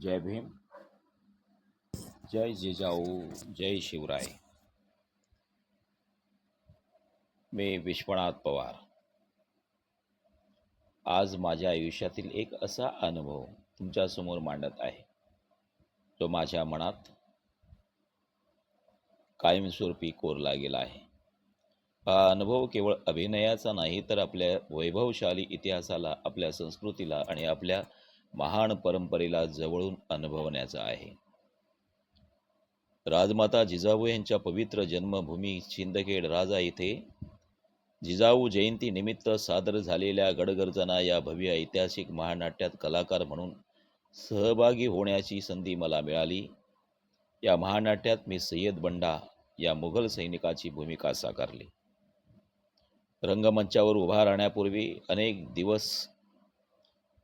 जय भीम, जय जिजाऊ, जय शिवराय. मी विश्वनाथ पवार. आज माझ्या आयुष्यातील एक असा अनुभव तुमच्यासमोर मांडत आहे, जो माझ्या मनात कायमस्वरूपी कोरला गेला आहे. हा अनुभव केवळ अभिनयाचा नाही, तर आपल्या वैभवशाली इतिहासाला, आपल्या संस्कृतीला आणि आपल्या महान परंपरेला जवळून अनुभवण्याचा आहे. राजमाता जिजाऊ यांच्या पवित्र जन्मभूमी शिंदखेड राजा येथे जिजाऊ जयंती निमित्त सादर झालेल्या गडगर्जना या भव्य ऐतिहासिक महानाट्यात कलाकार म्हणून सहभागी होण्याची संधी मला मिळाली. या महानाट्यात मी सय्यद बंडा या मुघल सैनिकाची भूमिका साकारली. रंगमंचावर उभा राहण्यापूर्वी अनेक दिवस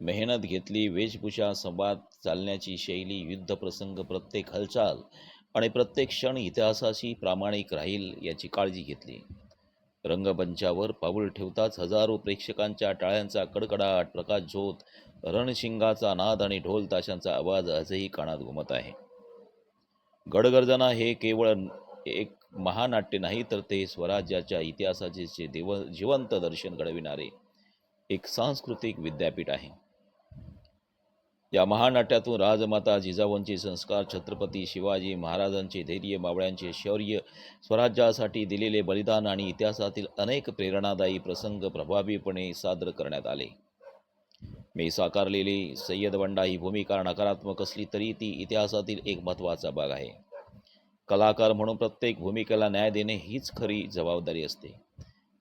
मेहनत घेतली. वेशभूषा, संवाद, चालण्याची शैली, युद्धप्रसंग, प्रत्येक हालचाल आणि प्रत्येक क्षण इतिहासाशी प्रामाणिक राहील याची काळजी घेतली. रंगमंचावर पाऊल ठेवताच हजारो प्रेक्षकांच्या टाळ्यांचा कडकडाट, प्रकाशझोत, रणशिंगाचा नाद आणि ढोल ताशांचा आवाज आजही कानात घुमत आहे. गडगर्जना हे केवळ एक महानाट्य नाही, तर ते स्वराज्याच्या इतिहासाचे जिवंत दर्शन घडविणारे एक सांस्कृतिक विद्यापीठ आहे. या महानाट्यातून राजमाता जिजाऊंचे संस्कार, छत्रपती शिवाजी महाराजांचे धैर्य, मावळ्यांचे शौर्य, स्वराज्यासाठी दिलेले बलिदान आणि इतिहासातील अनेक प्रेरणादायी प्रसंग प्रभावीपणे सादर करण्यात आले. मी साकारलेली सय्यद बंडा ही भूमिका नकारात्मक असली तरी ती इतिहासातील एक महत्त्वाचा भाग आहे. कलाकार म्हणून प्रत्येक भूमिकेला न्याय देणे हीच खरी जबाबदारी असते.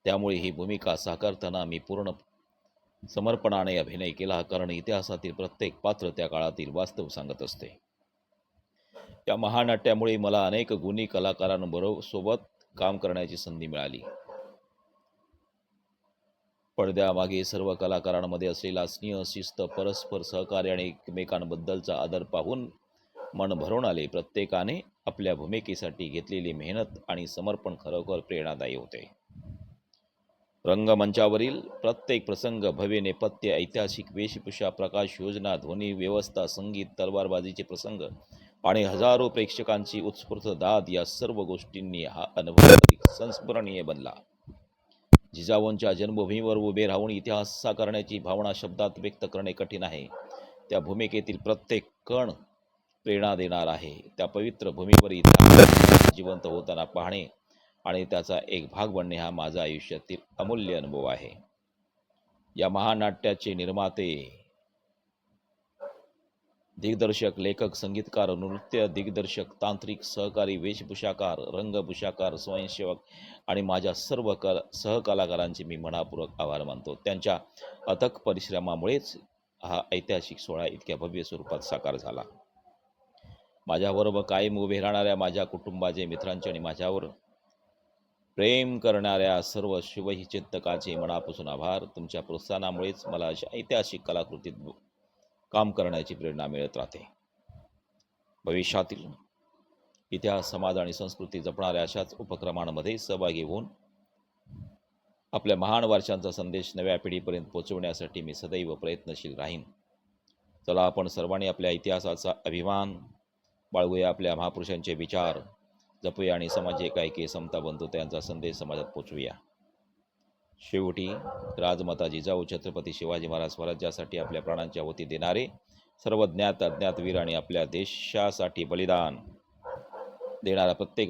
त्यामुळे ही भूमिका साकारताना मी पूर्ण समर्पणाने अभिनय केला, कारण इतिहासातील प्रत्येक पात्र त्या काळातील वास्तव सांगत असते. या महानाट्यामुळे मला अनेक गुणी कलाकारांबरोबर सोबत काम करण्याची संधी मिळाली. पडद्यामागे सर्व कलाकारांमध्ये असलेला स्नेह, शिस्त, परस्पर सहकार्य आणि एकमेकांबद्दलचा आदर पाहून मन भरून आले. प्रत्येकाने आपल्या भूमिकेसाठी घेतलेली मेहनत आणि समर्पण खरोखर प्रेरणादायी होते. रंगमंचावरील प्रत्येक प्रसंग, भव्य नेपथ्य, ऐतिहासिक वेशभूषा, प्रकाश योजना, ध्वनी व्यवस्था, संगीत, तलवारबाजीचे प्रसंग आणि हजारो प्रेक्षकांची उत्स्फूर्त दाद या सर्व गोष्टींनी हा अनुभव अधिक संस्मरणीय बनला. जिजाऊंच्या जन्मभूमीवर उभे राहून इतिहास साकारण्याची भावना शब्दात व्यक्त करणे कठीण आहे. त्या भूमिकेतील प्रत्येक कण प्रेरणा देणार आहे. त्या पवित्र भूमीवर इतिहास जिवंत होताना पाहणे आणि त्याचा एक भाग बनणे हा माझा आयुष्यातील अमूल्य अनुभव आहे. या महानाट्याचे निर्माते, दिग्दर्शक, लेखक, संगीतकार, नृत्य दिग्दर्शक, तांत्रिक, सहकारी, वेशभूषाकार, रंगभूषाकार, स्वयंसेवक आणि माझ्या सर्व सहकलाकारांचे मी मनापूर्वक आभार मानतो. त्यांच्या अथक परिश्रमामुळेच हा ऐतिहासिक सोहळा इतक्या भव्य स्वरूपात साकार झाला. माझ्याबरोबर कायम उभे राहणाऱ्या माझ्या कुटुंबाचे, मित्रांचे आणि माझ्यावर प्रेम करणाऱ्या सर्व शुभचिंतकाचे मनापासून आभार. तुमच्या प्रोत्साहनामुळेच मला अशा ऐतिहासिक कलाकृतीत काम करण्याची प्रेरणा मिळत राहते. भविष्यातील इतिहास, समाज आणि संस्कृती जपणाऱ्या अशाच उपक्रमांमध्ये सहभागी होऊन आपल्या महान वारशांचा संदेश नव्या पिढीपर्यंत पोहोचवण्यासाठी मी सदैव प्रयत्नशील राहीन. चला, आपण सर्वांनी आपल्या इतिहासाचा अभिमान बाळगूया, आपल्या महापुरुषांचे विचार जपूया आणि समाज एकाएकी, समता, बंधुता यांचा संदेश समाजात पोचवूया. शेवटी राजमाता जिजाऊ, छत्रपती शिवाजी महाराज, स्वराज्यासाठी आपल्या प्राणांची आहुती देणारे सर्व ज्ञात अज्ञात वीर आणि आपल्या देशासाठी बलिदान देणारा प्रत्येक